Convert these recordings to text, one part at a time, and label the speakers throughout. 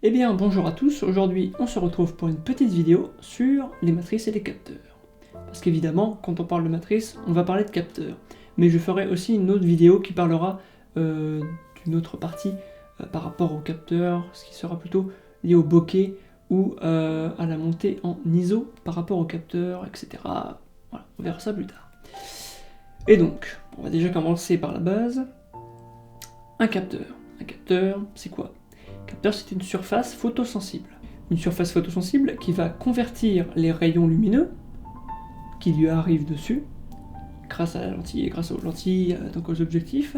Speaker 1: Eh bien bonjour à tous, aujourd'hui on se retrouve pour une petite vidéo sur les matrices et les capteurs. Parce qu'évidemment, quand on parle de matrices, on va parler de capteurs. Mais je ferai aussi une autre vidéo qui parlera d'une autre partie par rapport aux capteurs, ce qui sera plutôt lié au bokeh ou à la montée en ISO par rapport aux capteurs, etc. Voilà, on verra ça plus tard. Et donc, on va déjà commencer par la base. Un capteur. Un capteur, c'est quoi ? Un capteur, c'est une surface photosensible. Une surface photosensible qui va convertir les rayons lumineux qui lui arrivent dessus, grâce à la lentille et grâce aux lentilles, donc aux objectifs,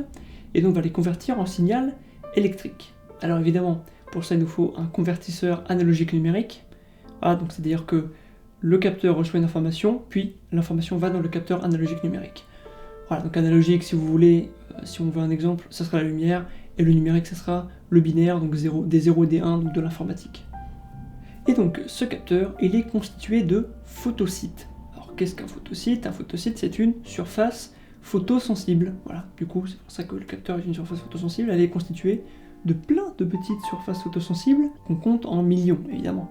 Speaker 1: et donc va les convertir en signal électrique. Alors évidemment, pour ça il nous faut un convertisseur analogique numérique. Voilà, donc c'est-à-dire que le capteur reçoit une information, puis l'information va dans le capteur analogique numérique. Voilà, donc analogique, si vous voulez, si on veut un exemple, ça sera la lumière, et le numérique, ça sera le binaire, donc des 0 et des 1, donc de l'informatique. Et donc, ce capteur, il est constitué de photosites. Alors, qu'est-ce qu'un photosite ? Un photosite, c'est une surface photosensible. Voilà, du coup, c'est pour ça que le capteur est une surface photosensible. Elle est constituée de plein de petites surfaces photosensibles qu'on compte en millions, évidemment.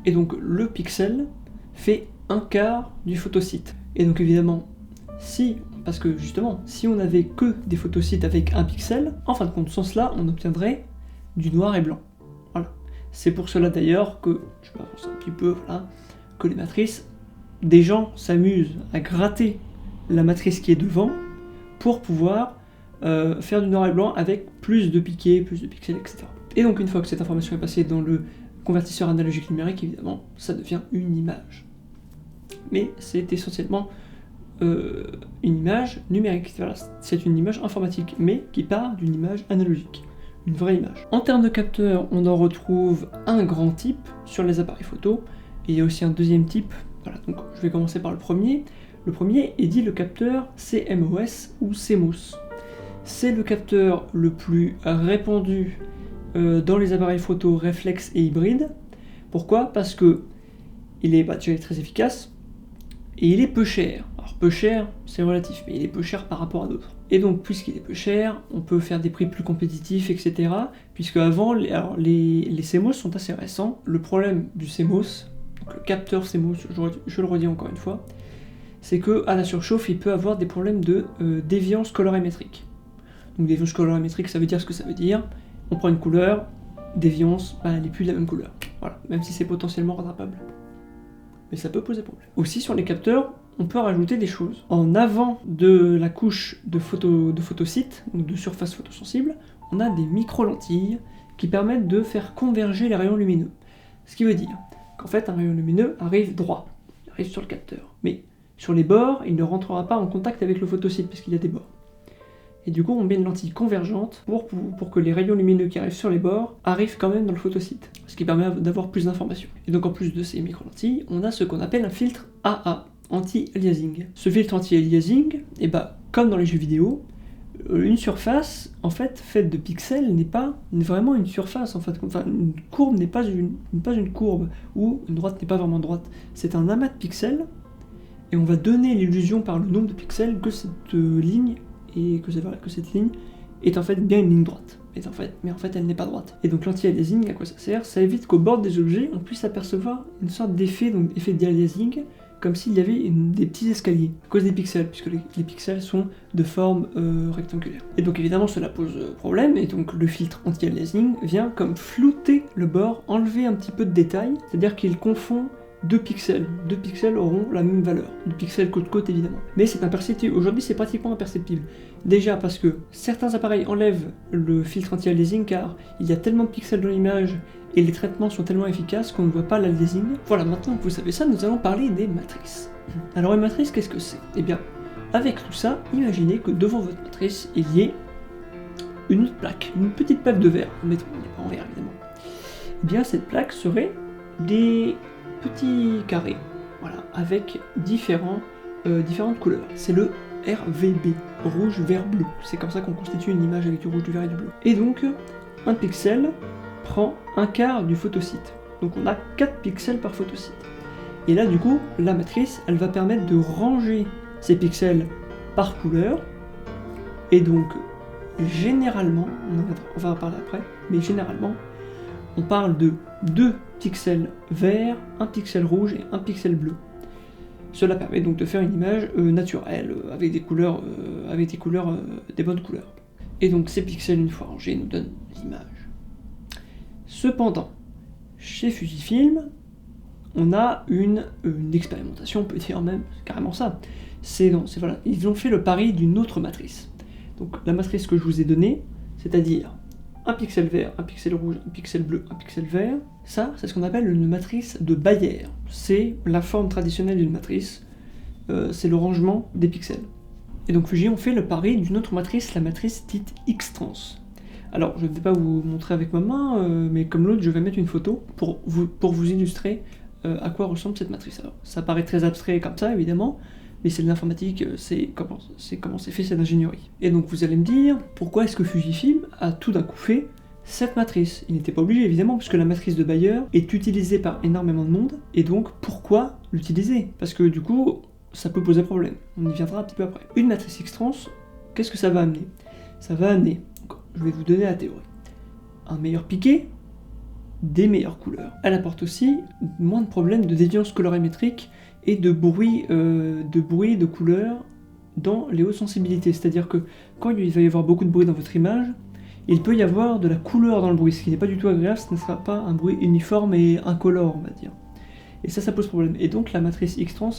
Speaker 1: Et donc, le pixel fait un quart du photosite. Et donc, évidemment, parce que justement, si on n'avait que des photosites avec un pixel, en fin de compte, sans cela, on obtiendrait du noir et blanc. Voilà. C'est pour cela d'ailleurs que, je vais avancer un petit peu, voilà, que les matrices, des gens s'amusent à gratter la matrice qui est devant pour pouvoir faire du noir et blanc avec plus de piquets, plus de pixels, etc. Et donc une fois que cette information est passée dans le convertisseur analogique numérique, évidemment, ça devient une image. Mais c'est essentiellement une image numérique, c'est une image informatique, mais qui part d'une image analogique, une vraie image. En termes de capteurs, on en retrouve un grand type sur les appareils photo, et il y a aussi un deuxième type, voilà, donc je vais commencer par le premier. Le premier est dit le capteur CMOS ou CMOS. C'est le capteur le plus répandu dans les appareils photo réflexes et hybrides. Pourquoi ? Parce que il est déjà très efficace, et il est peu cher. Alors peu cher, c'est relatif, mais il est peu cher par rapport à d'autres. Et donc, puisqu'il est peu cher, on peut faire des prix plus compétitifs, etc. Puisque avant, les CMOS sont assez récents. Le problème du CMOS, donc le capteur CMOS, je le redis encore une fois, c'est qu'à la surchauffe, il peut avoir des problèmes de déviance colorimétrique. Donc déviance colorimétrique, ça veut dire ce que ça veut dire. On prend une couleur, déviance, elle n'est plus de la même couleur. Voilà, même si c'est potentiellement rattrapable. Mais ça peut poser problème. Aussi sur les capteurs, on peut rajouter des choses. En avant de la couche de photosite, donc de surface photosensible, on a des micro-lentilles qui permettent de faire converger les rayons lumineux. Ce qui veut dire qu'en fait un rayon lumineux arrive droit, il arrive sur le capteur. Mais sur les bords, il ne rentrera pas en contact avec le photosite parce qu'il y a des bords. Et du coup, on met une lentille convergente pour que les rayons lumineux qui arrivent sur les bords arrivent quand même dans le photosite, ce qui permet d'avoir plus d'informations. Et donc en plus de ces micro-lentilles, on a ce qu'on appelle un filtre AA, anti-aliasing. Ce filtre anti-aliasing, comme dans les jeux vidéo, une surface en fait faite de pixels n'est pas vraiment une surface, en fait. Enfin, une courbe n'est pas une courbe, ou une droite n'est pas vraiment droite. C'est un amas de pixels, et on va donner l'illusion par le nombre de pixels que cette ligne et que cette ligne est en fait bien une ligne droite. Mais en fait, elle n'est pas droite. Et donc l'anti-aliasing, à quoi ça sert ? Ça évite qu'au bord des objets, on puisse apercevoir une sorte d'effet, donc effet d'aliasing, comme s'il y avait des petits escaliers, à cause des pixels, puisque les pixels sont de forme rectangulaire. Et donc évidemment, cela pose problème, et donc le filtre anti-aliasing vient comme flouter le bord, enlever un petit peu de détail, c'est-à-dire qu'il confond deux pixels. Deux pixels auront la même valeur. Deux pixels côte-côte, évidemment. Mais c'est imperceptible. Aujourd'hui, c'est pratiquement imperceptible. Déjà parce que certains appareils enlèvent le filtre anti-aliasing car il y a tellement de pixels dans l'image et les traitements sont tellement efficaces qu'on ne voit pas l'aliasing. Voilà, maintenant que vous savez ça, nous allons parler des matrices. Alors une matrice, qu'est-ce que c'est ? Eh bien, avec tout ça, imaginez que devant votre matrice, il y ait une autre plaque, une petite plaque de verre. Mettons en verre, évidemment. Eh bien, cette plaque serait des petits carrés, voilà, avec différentes couleurs. C'est le RVB, rouge, vert, bleu. C'est comme ça qu'on constitue une image avec du rouge, du vert et du bleu. Et donc, un pixel prend un quart du photosite. Donc on a 4 pixels par photosite. Et là, du coup, la matrice, elle va permettre de ranger ces pixels par couleur. Et donc, généralement, on va en parler après, mais généralement, on parle de 2 pixels verts, 1 pixel rouge et 1 pixel bleu. Cela permet donc de faire une image naturelle, avec des couleurs, des bonnes couleurs. Et donc ces pixels, une fois rangés, nous donnent l'image. Cependant, chez Fujifilm, on a une expérimentation, on peut dire même carrément ça. Voilà, ils ont fait le pari d'une autre matrice. Donc la matrice que je vous ai donnée, c'est-à-dire un pixel vert, un pixel rouge, un pixel bleu, un pixel vert, ça, c'est ce qu'on appelle une matrice de Bayer. C'est la forme traditionnelle d'une matrice, c'est le rangement des pixels. Et donc Fuji ont fait le pari d'une autre matrice, la matrice dite X-Trans. Alors, je ne vais pas vous montrer avec ma main, mais comme l'autre, je vais mettre une photo pour vous illustrer à quoi ressemble cette matrice. Alors, ça paraît très abstrait comme ça, évidemment, mais c'est de l'informatique, c'est comment c'est fait, c'est l'ingénierie. Et donc vous allez me dire, pourquoi est-ce que Fujifilm a tout d'un coup fait cette matrice? Il n'était pas obligé, évidemment, puisque la matrice de Bayer est utilisée par énormément de monde, et donc pourquoi l'utiliser? Parce que du coup, ça peut poser problème. On y viendra un petit peu après. Une matrice X-Trans, qu'est-ce que ça va amener? Ça va amener, je vais vous donner la théorie, un meilleur piqué, des meilleures couleurs. Elle apporte aussi moins de problèmes de déviance colorimétrique et de bruit, de couleurs dans les hautes sensibilités. C'est-à-dire que quand il va y avoir beaucoup de bruit dans votre image, il peut y avoir de la couleur dans le bruit, ce qui n'est pas du tout agréable, ce ne sera pas un bruit uniforme et incolore, on va dire. Et ça pose problème. Et donc la matrice X-Trans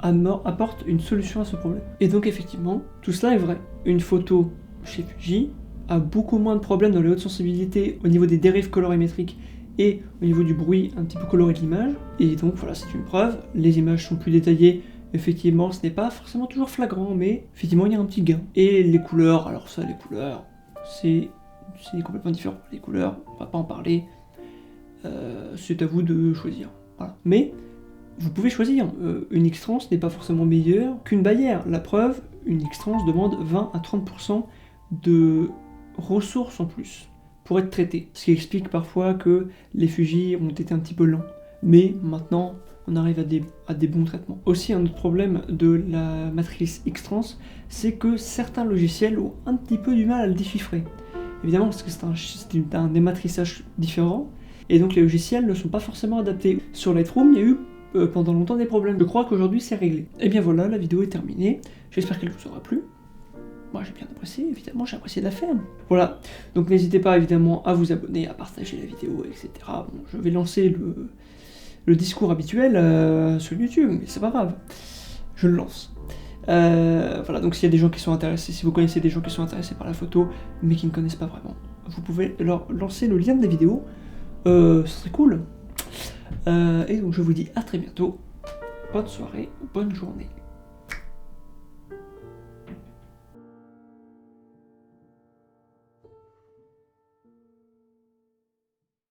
Speaker 1: apporte une solution à ce problème. Et donc effectivement, tout cela est vrai. Une photo chez Fuji a beaucoup moins de problèmes dans les hautes sensibilités au niveau des dérives colorimétriques et au niveau du bruit un petit peu coloré de l'image. Et donc voilà, c'est une preuve, les images sont plus détaillées, effectivement ce n'est pas forcément toujours flagrant, mais effectivement il y a un petit gain. Et les couleurs, alors ça, les couleurs, c'est complètement différent. Les couleurs, on va pas en parler, c'est à vous de choisir. Voilà. Mais vous pouvez choisir, une X-Trans n'est pas forcément meilleure qu'une Bayer. La preuve, une X-Trans demande 20 à 30% de ressources en plus pour être traitées. Ce qui explique parfois que les Fuji ont été un petit peu lents. Mais maintenant, on arrive à des bons traitements. Aussi, un autre problème de la matrice X-Trans, c'est que certains logiciels ont un petit peu du mal à le déchiffrer. Évidemment, parce que c'est un dématrissage différent, et donc les logiciels ne sont pas forcément adaptés. Sur Lightroom, il y a eu pendant longtemps des problèmes. Je crois qu'aujourd'hui c'est réglé. Et bien voilà, la vidéo est terminée. J'espère qu'elle vous aura plu. Moi j'ai bien apprécié, évidemment, j'ai apprécié de la faire. Voilà, donc n'hésitez pas évidemment à vous abonner, à partager la vidéo, etc. Bon, je vais lancer le discours habituel sur YouTube, mais c'est pas grave. Je le lance. Voilà, donc s'il y a des gens qui sont intéressés, si vous connaissez des gens qui sont intéressés par la photo, mais qui ne connaissent pas vraiment, vous pouvez leur lancer le lien de la vidéo. Ce serait cool. Et donc je vous dis à très bientôt. Bonne soirée ou bonne journée.